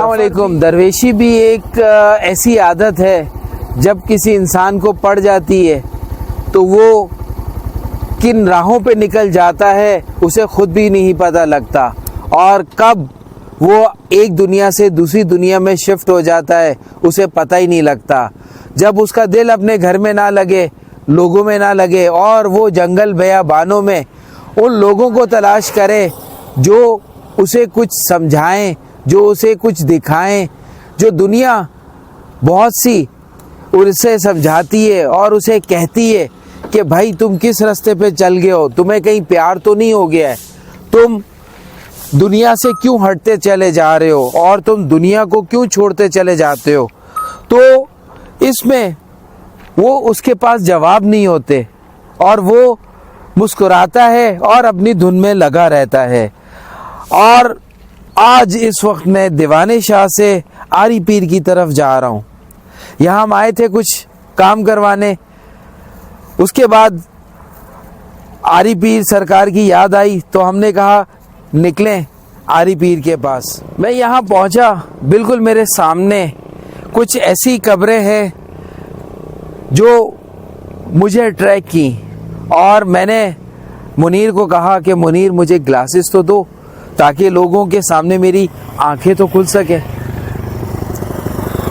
अस्सलाम वालेकुम। दरवेशी भी एक ऐसी आदत है, जब किसी इंसान को पड़ जाती है तो वो किन राहों पे निकल जाता है उसे खुद भी नहीं पता लगता, और कब वो एक दुनिया से दूसरी दुनिया में शिफ्ट हो जाता है उसे पता ही नहीं लगता। जब उसका दिल अपने घर में ना लगे, लोगों में ना लगे, और वो जंगल बयाबानों में उन लोगों को तलाश करे जो उसे कुछ समझाएं, जो उसे कुछ दिखाएं, जो दुनिया बहुत सी उसे समझाती है और उसे कहती है कि भाई तुम किस रास्ते पे चल गए हो, तुम्हें कहीं प्यार तो नहीं हो गया है, तुम दुनिया से क्यों हटते चले जा रहे हो और तुम दुनिया को क्यों छोड़ते चले जाते हो। तो इसमें वो उसके पास जवाब नहीं होते और वो मुस्कुराता है और अपनी धुन में लगा रहता है। और आज इस वक्त मैं दीवाने शाह से आरी पीर की तरफ जा रहा हूँ। यहाँ हम आए थे कुछ काम करवाने, उसके बाद आरी पीर सरकार की याद आई तो हमने कहा निकलें आरी पीर के पास। मैं यहाँ पहुँचा, बिल्कुल मेरे सामने कुछ ऐसी कब्रें हैं जो मुझे अट्रैक्ट की, और मैंने मुनीर को कहा कि मुनीर मुझे ग्लासेस तो दो ताकि लोगों के सामने मेरी आंखें तो खुल सके।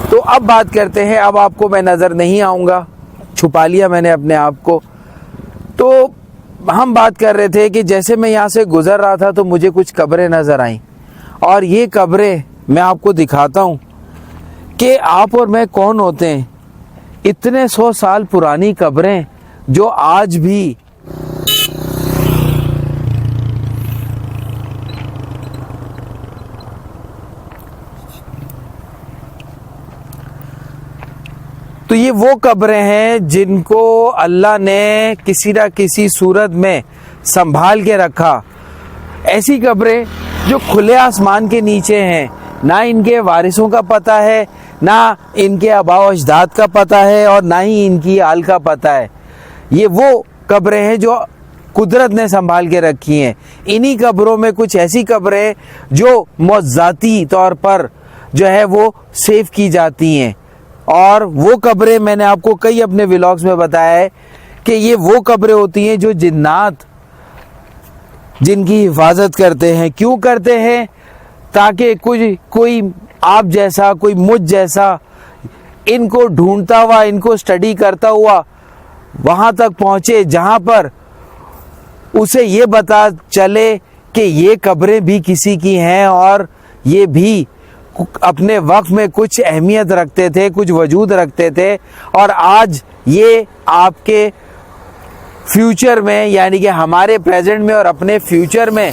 तो अब बात करते हैं, अब आपको मैं नज़र नहीं आऊँगा, छुपा लिया मैंने अपने आप को। तो हम बात कर रहे थे कि जैसे मैं यहाँ से गुज़र रहा था तो मुझे कुछ कब्रें नज़र आईं, और ये कब्रें मैं आपको दिखाता हूँ कि आप और मैं कौन होते हैं। इतने 100 साल पुरानी कब्रें जो आज भी तो ये वो कब्रें हैं जिनको अल्लाह ने किसी ना किसी सूरत में संभाल के रखा। ऐसी कब्रें जो खुले आसमान के नीचे हैं, ना इनके वारिसों का पता है, ना इनके आबाओ अजदाद का पता है, और ना ही इनकी आल का पता है। ये वो कब्रें हैं जो कुदरत ने संभाल के रखी हैं। इन्हीं कब्रों में कुछ ऐसी कब्रें जो मौज़ाती तौर पर जो है वो सेव की जाती हैं, और वो कब्रें मैंने आपको कई अपने व्लॉग्स में बताया है कि ये वो कब्रें होती हैं जो जिन्नात जिनकी हिफाजत करते हैं। क्यों करते हैं? ताकि कोई आप जैसा, कोई मुझ जैसा इनको ढूंढता हुआ, इनको स्टडी करता हुआ वहाँ तक पहुँचे जहाँ पर उसे ये पता चले कि ये कब्रें भी किसी की हैं और ये भी अपने वक्त में कुछ अहमियत रखते थे, कुछ वजूद रखते थे, और आज ये आपके फ्यूचर में, यानी कि हमारे प्रेजेंट में और अपने फ्यूचर में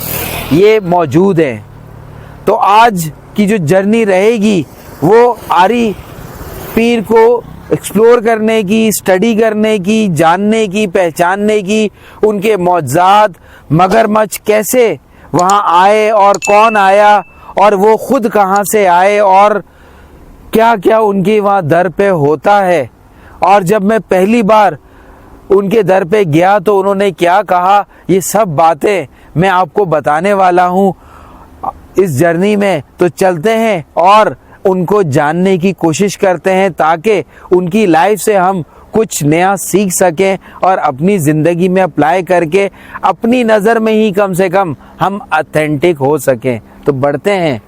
ये मौजूद हैं। तो आज की जो जर्नी रहेगी वो आरी पीर को एक्सप्लोर करने की, स्टडी करने की, जानने की, पहचानने की, उनके मौज़ात, मगरमच्छ कैसे वहाँ आए और कौन आया और वो खुद कहाँ से आए और क्या क्या उनके वहाँ दर पे होता है। और जब मैं पहली बार उनके दर पे गया तो उन्होंने क्या कहा, ये सब बातें मैं आपको बताने वाला हूँ इस जर्नी में। तो चलते हैं और उनको जानने की कोशिश करते हैं ताकि उनकी लाइफ से हम कुछ नया सीख सकें और अपनी ज़िंदगी में अप्लाई करके अपनी नज़र में ही कम से कम हम ऑथेंटिक हो सकें। तो बढ़ते हैं।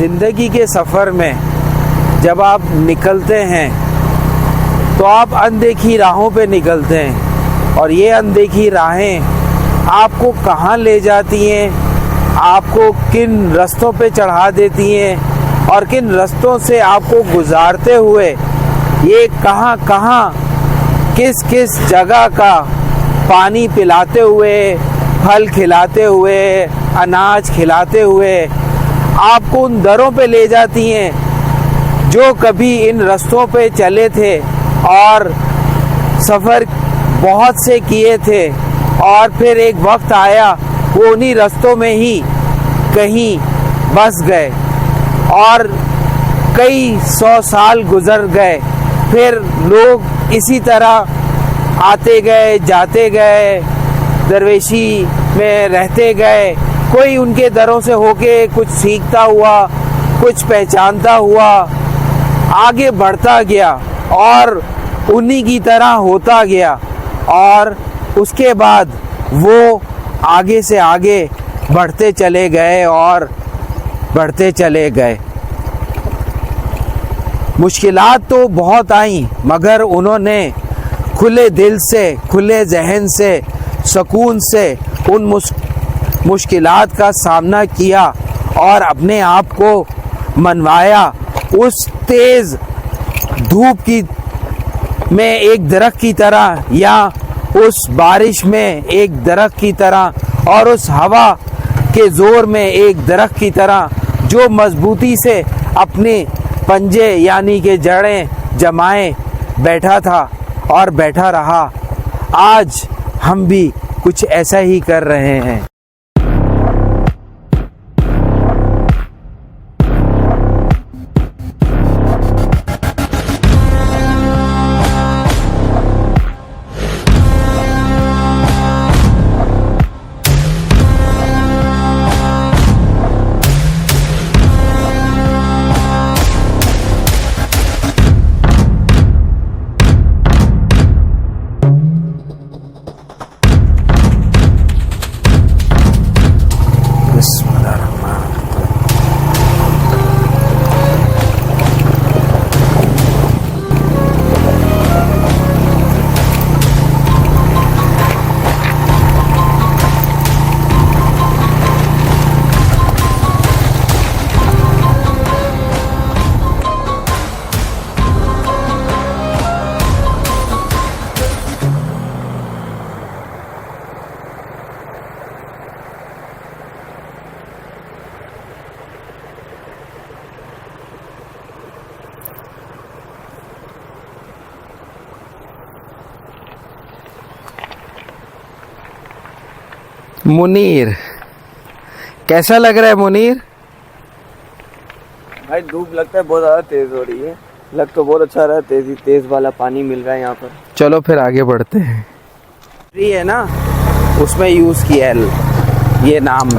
ज़िंदगी के सफ़र में जब आप निकलते हैं तो आप अनदेखी राहों पे निकलते हैं, और ये अनदेखी राहें आपको कहाँ ले जाती हैं, आपको किन रास्तों पे चढ़ा देती हैं, और किन रास्तों से आपको गुजारते हुए ये कहाँ कहाँ किस किस जगह का पानी पिलाते हुए, फल खिलाते हुए, अनाज खिलाते हुए आपको उन दरों पे ले जाती हैं जो कभी इन रास्तों पे चले थे और सफ़र बहुत से किए थे, और फिर एक वक्त आया वो उन्हीं रास्तों में ही कहीं बस गए और कई 100 साल गुजर गए। फिर लोग इसी तरह आते गए, जाते गए, दरवेशी में रहते गए, कोई उनके दरों से होके कुछ सीखता हुआ, कुछ पहचानता हुआ आगे बढ़ता गया और उन्हीं की तरह होता गया, और उसके बाद वो आगे से आगे बढ़ते चले गए और बढ़ते चले गए। मुश्किलात तो बहुत आई, मगर उन्होंने खुले दिल से, खुले जहन से, सुकून से उन मुश्किलात का सामना किया और अपने आप को मनवाया। उस तेज़ धूप की में एक दरख्त की तरह, या उस बारिश में एक दरख्त की तरह, और उस हवा के ज़ोर में एक दरख्त की तरह जो मजबूती से अपने पंजे यानी कि जड़ें जमाए बैठा था और बैठा रहा। आज हम भी कुछ ऐसा ही कर रहे हैं। मुनीर, कैसा लग रहा है मुनीर? भाई धूप लगता है बहुत ज़्यादा तेज़ हो रही है, लग तो बहुत अच्छा रहा है, तेज़ वाला पानी मिल रहा है यहाँ पर। चलो फिर आगे बढ़ते हैं। ये है ना, उसमें यूज़ किया है ये नाम।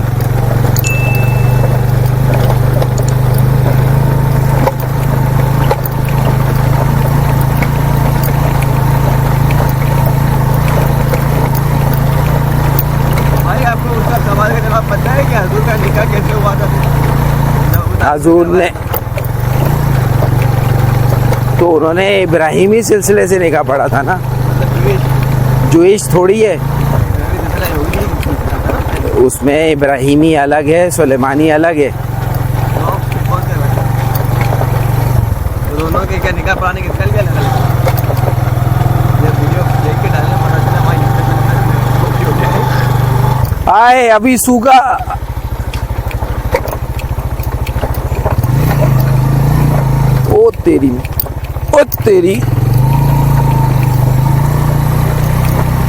पता है क्या हजूर का निकाह कैसे हुआ था? हजूर ने तो उन्होंने इब्राहिमी सिलसिले से निकाह पढ़ा था ना, जुइश थोड़ी है, उसमें इब्राहिमी अलग है, सुलेमानी अलग है। दोनों के क्या निकाह पढ़ाने के चल गया? आए अभी सूखा। ओ तेरी, ओ तेरी,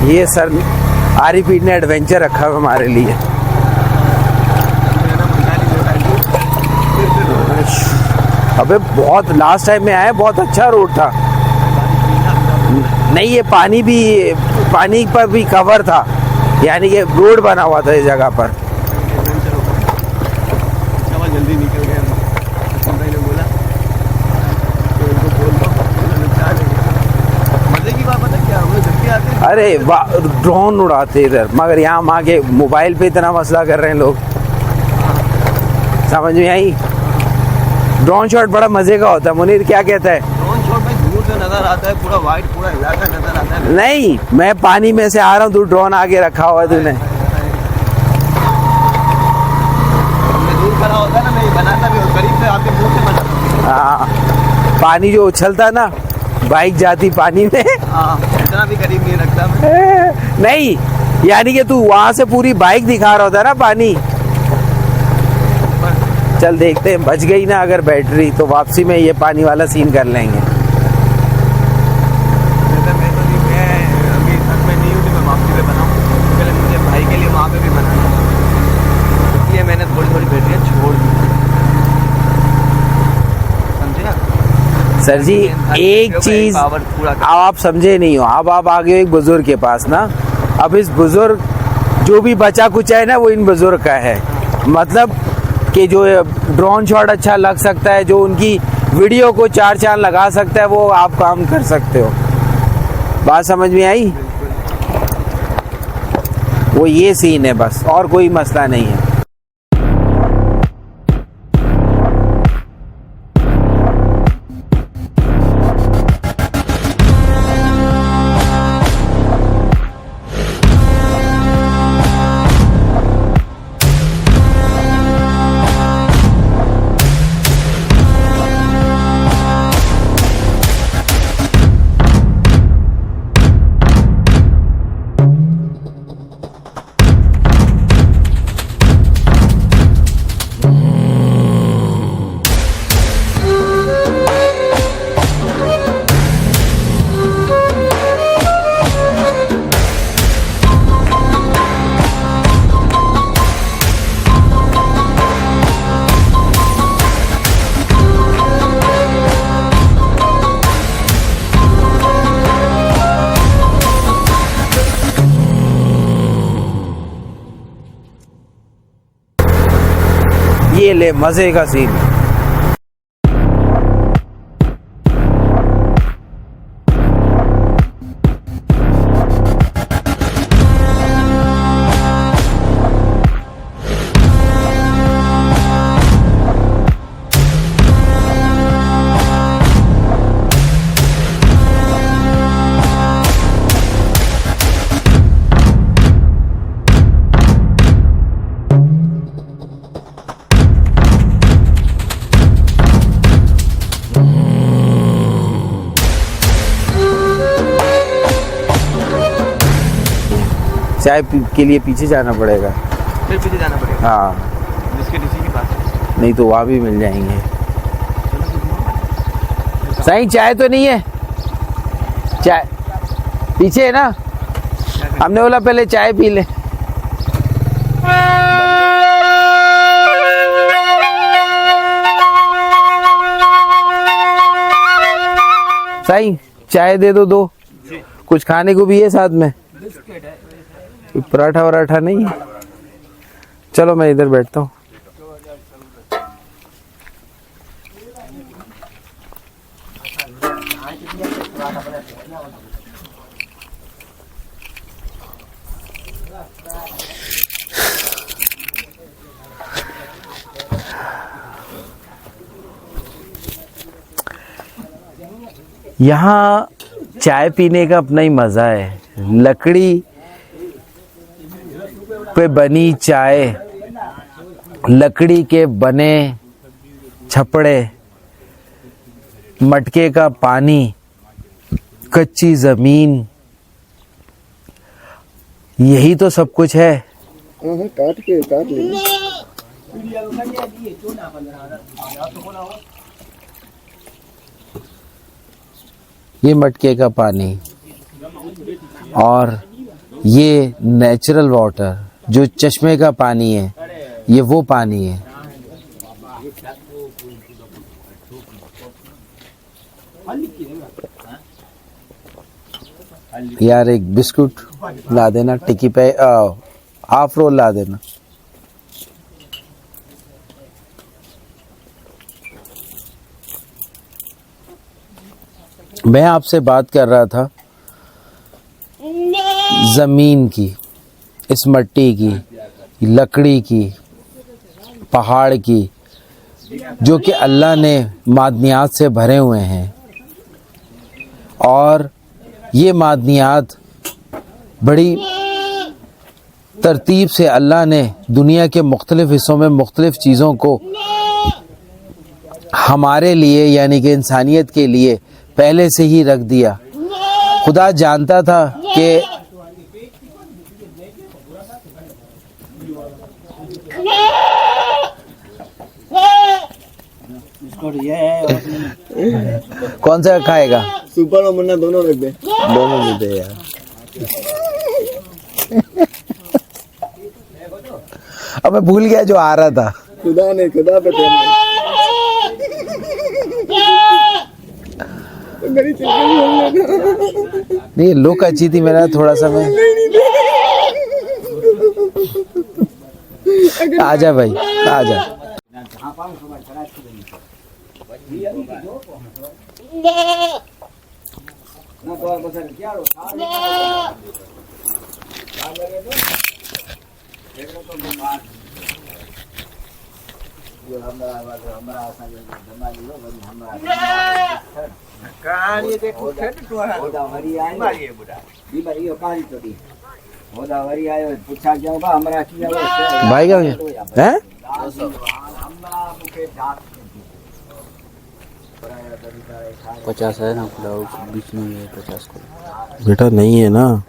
ये सर आरिफीड ने एडवेंचर रखा हुआ हमारे लिए। अबे बहुत लास्ट टाइम में आया, बहुत अच्छा रोड था। नहीं, ये पानी पर भी कवर था, यानी कि रोड बना हुआ था इस जगह पर। जल्दी निकल गए, मैंने बोला तो उनको बोल दो, मजे की बात पता क्या, वो जल्दी आते हैं। अरे ड्रोन उड़ाते इधर, मगर यहाँ वहाँ के मोबाइल पे इतना मसला कर रहे हैं लोग, समझ में आई? ड्रोन शॉट बड़ा मजे का होता है। मुनीर क्या कहता है? ड्रोन शॉट में दूर से नजर आता है, पूरा वाइट, पूरा इलाका नजर आता है। नहीं, मैं पानी में से आ रहा हूँ, तू ड्रोन आगे रखा हुआ है तूने। दूर खड़ा होता है ना, मैं बनाता भी हूँ, करीब से आपके मुंह से बनाता हूँ। हाँ, पानी जो उछलता ना, बाइक जाती पानी में। हाँ, इतना भी करीब नहीं रखता मैं। नहीं, यानी कि तू वहां से पूरी बाइक दिखा रहा होता है ना पानी। चल देखते हैं, बच गई ना अगर बैटरी तो वापसी में ये पानी वाला सीन कर लेंगे। मैं अभी तक में नहीं हूँ कि मैं वापसी पे बनाऊँ, पहले मुझे भाई के लिए वहाँ पे भी बनाना है, इसलिए मैंने थोड़ी थोड़ी बैटरियाँ छोड़ दी। समझे आप? सर जी, एक चीज अब आप समझे नहीं हो। अब आप आ गए हो एक बुजुर्ग के पास ना, अब इस बुजुर्ग जो भी बचा कुछ है ना, वो इन बुजुर्ग का है। मतलब कि जो ड्रोन शॉट अच्छा लग सकता है, जो उनकी वीडियो को 4 चांद लगा सकता है, वो आप काम कर सकते हो। बात समझ में आई? वो ये सीन है बस, और कोई मसला नहीं है। ये ले मजे का सीन। चाय के लिए पीछे जाना पड़ेगा, फिर पीछे जाना पड़ेगा। हाँ, बिस्किट इसी के पास, नहीं तो वहाँ भी मिल जाएंगे। सही चाय तो नहीं है? चाय पीछे है ना? हमने बोला पहले चाय पी ले। सही चाय दे दो 2। कुछ खाने को भी है साथ में? पराठा वराठा नहीं है? चलो मैं इधर बैठता हूँ। यहाँ चाय पीने का अपना ही मजा है। लकड़ी पे बनी चाय, लकड़ी के बने छपड़े, मटके का पानी, कच्ची जमीन, यही तो सब कुछ है। काट ले। ये मटके का पानी और ये नेचुरल वाटर जो चश्मे का पानी है, ये वो पानी है। यार एक बिस्कुट ला देना, टिक्की पे हाफ रोल ला देना। मैं आपसे बात कर रहा था जमीन की, इस मट्टी की, लकड़ी की, पहाड़ की, जो कि अल्लाह ने मादनियात से भरे हुए हैं, और ये मादनियात बड़ी तरतीब से अल्लाह ने दुनिया के मुख्तलिफ़ हिस्सों में मुख्तलिफ़ चीज़ों को हमारे लिए यानी कि इंसानियत के लिए पहले से ही रख दिया। खुदा जानता था कि कौन सा खाएगा, सुपर और मुन्ना दोनों रख दे, दोनों में दे यार। अब मैं भूल गया जो आ रहा था। खुदा ने खुदा पे नहीं, लुक अच्छी थी मेरा, थोड़ा सा मैं आजा भाई आजा। भाई क्या है? 50 है ना, बीच में ये 50 को बेटा नहीं है ना,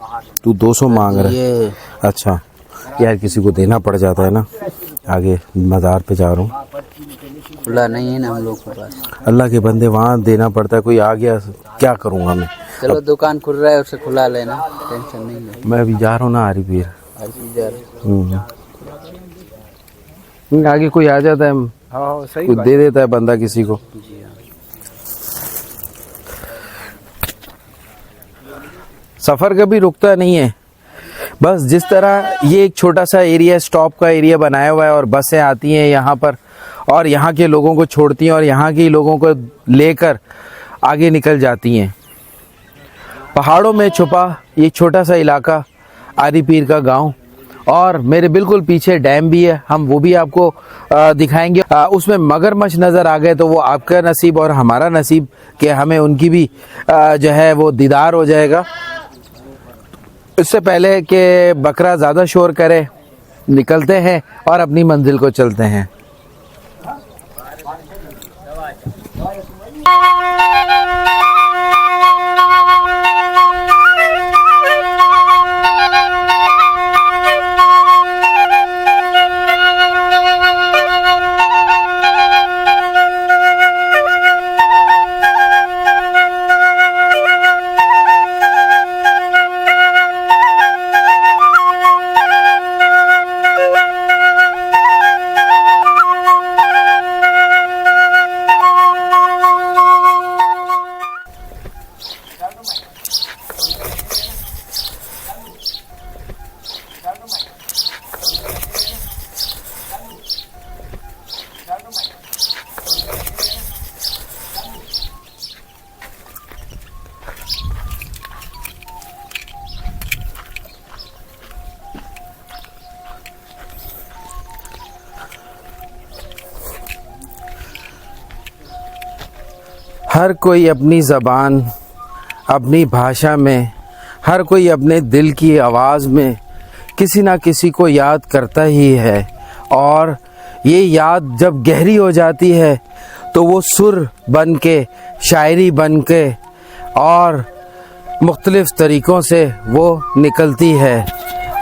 तू 200 मांग रहा है। ये अच्छा यार, किसी को देना पड़ जाता है ना, आगे मज़ार पे जा रहा हूँ, खुला नहीं है ना हम लोग के पास। अल्लाह के बंदे, वहाँ देना पड़ता है। कोई आ गया क्या करूँगा मैं? चलो दुकान खुल रहा है, उसे खुला लेना, टेंशन नहीं है। मैं अभी जा रहा हूँ ना आरी पीर। आगे कोई आ जाता है, सही कुछ दे देता है बंदा किसी को। सफर कभी रुकता नहीं है। बस जिस तरह ये एक छोटा सा एरिया, स्टॉप का एरिया बनाया हुआ है, और बसें आती हैं यहाँ पर और यहाँ के लोगों को छोड़ती हैं और यहाँ के लोगों को लेकर आगे निकल जाती हैं। पहाड़ों में छुपा ये छोटा सा इलाका आरी पीर का गांव, और मेरे बिल्कुल पीछे डैम भी है, हम वो भी आपको दिखाएंगे। उसमें मगरमच्छ नज़र आ गए तो वो आपका नसीब और हमारा नसीब कि हमें उनकी भी जो है वो दीदार हो जाएगा। इससे पहले कि बकरा ज़्यादा शोर करे, निकलते हैं और अपनी मंजिल को चलते हैं। हर कोई अपनी ज़बान, अपनी भाषा में, हर कोई अपने दिल की आवाज़ में किसी ना किसी को याद करता ही है, और ये याद जब गहरी हो जाती है तो वो सुर बन के, शायरी बन के और मुख्तलिफ़ तरीक़ों से वो निकलती है।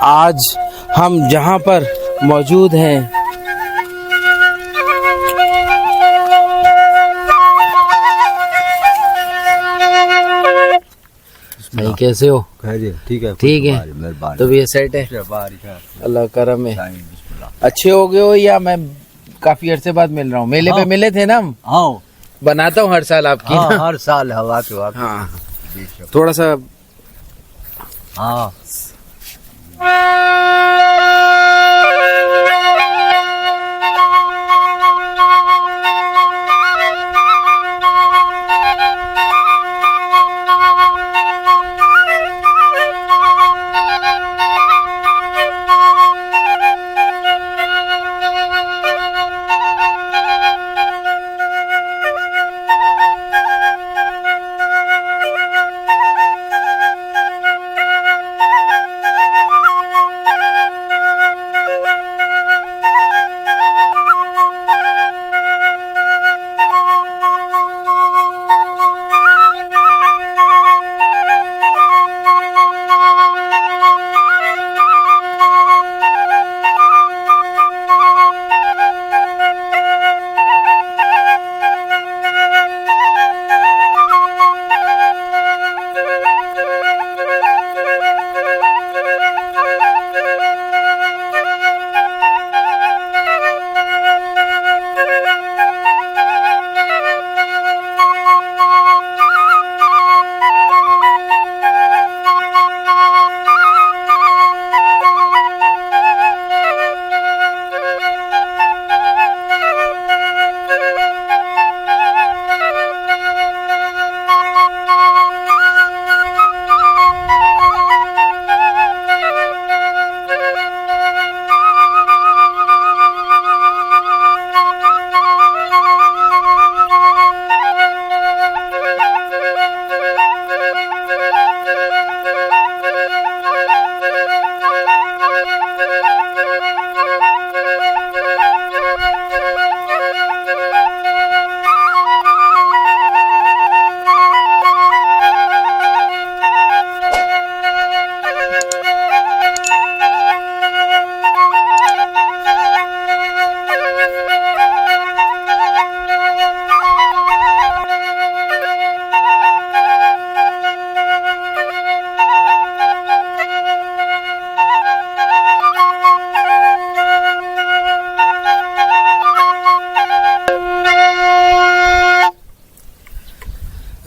आज हम जहाँ पर मौजूद हैं भाई, कैसे हो? ठीक है, ठीक है, तो ये सेट है, अल्लाह करम है। अच्छे हो गए हो या मैं काफी अरसे बाद मिल रहा हूँ? मेले पे मिले थे ना हम? हाँ, बनाता हूँ हर साल आपकी। हाँ, हर साल हवा के वक्त। हाँ, थोड़ा सा हाँ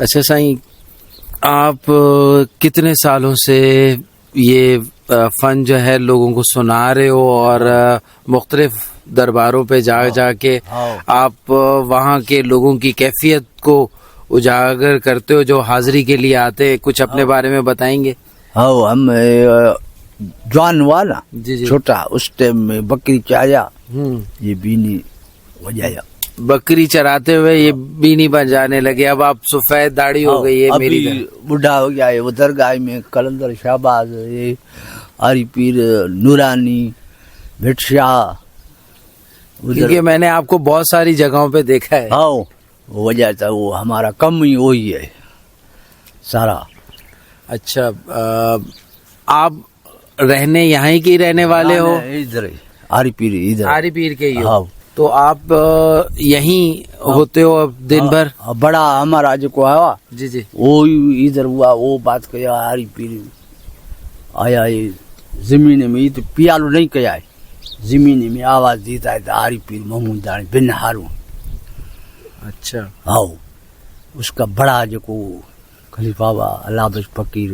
अच्छा साईं, आप कितने सालों से ये फन जो है लोगों को सुना रहे हो और मुख्तलिफ दरबारों पे जा के आप वहाँ के लोगों की कैफियत को उजागर करते हो जो हाजिरी के लिए आते हैं? कुछ अपने बारे में बताएंगे? हाँ, हम जवान हुआ ना, जी। छोटा, उस टाइम में बकरी चाया, ये बीनी बजाया। बकरी चराते हुए ये बीनी बजाने लगे। अब आप सफेद दाढ़ी हो गई है, मेरी बुढ़ा हो गया है। वो दरगाह में कलंदर शाहबाज, ये हरी पीर, नूरानी, भिटशाह, क्योंकि मैंने आपको बहुत सारी जगहों पे देखा है। हाँ, वो वजह था, वो हमारा कम ही वही है सारा। अच्छा, आप रहने यहाँ ही के रहने वाले हो? इधर हरी पीर, इधर हरी पीर के ही हो? हाँ। तो आप यहीं होते हो अब दिन भर? बड़ा हमारा जो को आया, जी। वो इधर हुआ, वो बात कया हरी पीर आया, ये जमीन में, ये तो पियालो नहीं कया है, जमीन में आवाज देता है हरी पीर मोहम्मद दानी बिन हारून। अच्छा। हाँ, उसका बड़ा जो को खलीफा बा अल्लाह बस फकीर,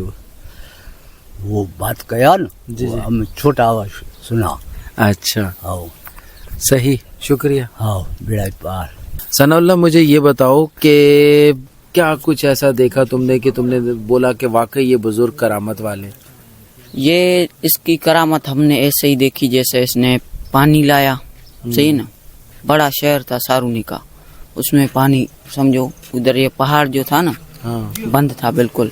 वो बात कया ना, जी। हम छोटा आवाज सुना। अच्छा, हाँ सही, शुक्रिया। हाँ, बेड़ा पार। सनाउल्लाह, मुझे ये बताओ कि क्या कुछ ऐसा देखा तुमने कि तुमने बोला कि वाकई ये बुजुर्ग करामत वाले? ये इसकी करामत हमने ऐसे ही देखी जैसे इसने पानी लाया, सही ना, बड़ा शहर था सारूनी का, उसमें पानी समझो, उधर ये पहाड़ जो था ना, हाँ। बंद था बिल्कुल,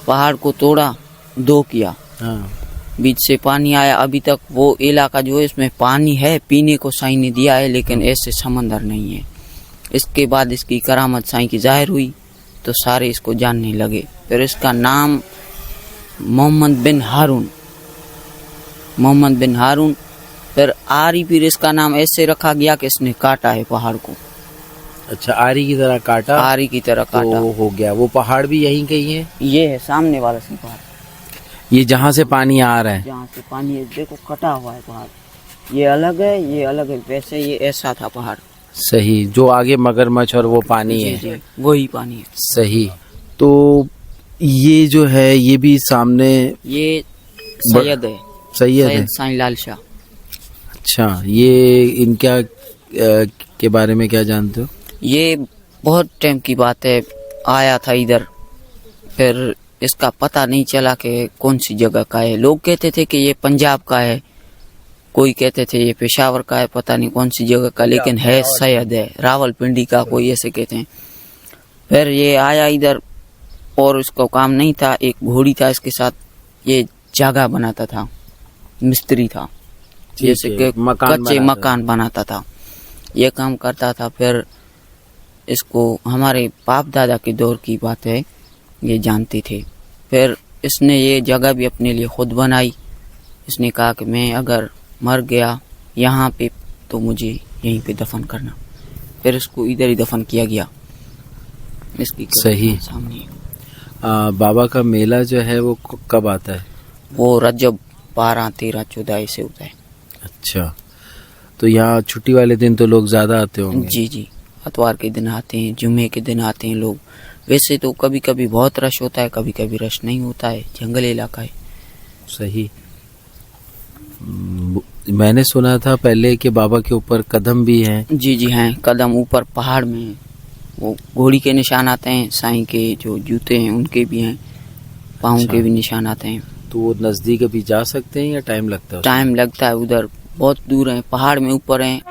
पहाड़ को तोड़ा, दो किया, हाँ। बीच से पानी आया। अभी तक वो इलाका जो है इसमें पानी है, पीने को साईं ने दिया है, लेकिन ऐसे समंदर नहीं है। इसके बाद इसकी करामत साईं की जाहिर हुई तो सारे इसको जानने लगे। फिर इसका नाम मोहम्मद बिन हारून, फिर आरी पीर इसका नाम ऐसे रखा गया कि इसने काटा है पहाड़ को। अच्छा, आरी की तरह काटा? आरी की तरह काटा। तो हो गया। वो पहाड़ भी यहीं के ही है? ये है सामने वाला सी पहाड़, ये जहाँ से पानी आ रहा है? जहाँ से पानी है, देखो कटा हुआ है पहाड़, ये अलग है, ये अलग है, वैसे ये ऐसा था पहाड़। सही, जो आगे मगरमच्छ और वो पानी है? जी, वही पानी है। सही। तो ये जो है, ये भी सामने, ये सैयद है, सैयद साईं लाल शाह। अच्छा, ये इनका के बारे में क्या जानते हो? ये बहुत टाइम की बात है, आया था इधर, फिर इसका पता नहीं चला कि कौन सी जगह का है। लोग कहते थे कि ये पंजाब का है, कोई कहते थे ये पेशावर का है, पता नहीं कौन सी जगह का, लेकिन है सैयद है, रावलपिंडी का, कोई ऐसे कहते हैं। फिर ये आया इधर और इसको काम नहीं था, एक घोड़ी था इसके साथ, ये जगह बनाता था, मिस्त्री था, जैसे कि कच्चे मकान बनाता था, ये काम करता था। फिर इसको हमारे बाप दादा के दौर की बात है, ये जानते थे। फिर इसने ये जगह भी अपने लिए खुद बनाई। इसने कहा कि मैं अगर मर गया यहाँ पे तो मुझे यहीं पे दफन करना। फिर इसको इधर ही दफन किया गया। इसकी सही। सामने बाबा का मेला जो है वो कब आता है? वो रजब 12, 13, 14 ऐसे होता है। अच्छा, तो यहाँ छुट्टी वाले दिन तो लोग ज्यादा आते होंगे? जी, इतवार के दिन आते हैं, जुम्मे के दिन आते हैं लोग। वैसे तो कभी कभी बहुत रश होता है, कभी कभी रश नहीं होता है, जंगल इलाका है। सही। मैंने सुना था पहले कि बाबा के ऊपर कदम भी हैं? जी हैं, कदम ऊपर पहाड़ में हैं। वो घोड़ी के निशान आते हैं, साईं के जो जूते हैं उनके भी हैं, पाँव के भी निशान आते हैं। तो वो नजदीक अभी जा सकते हैं या टाइम लगता है? टाइम लगता है, उधर बहुत दूर है, पहाड़ में ऊपर है।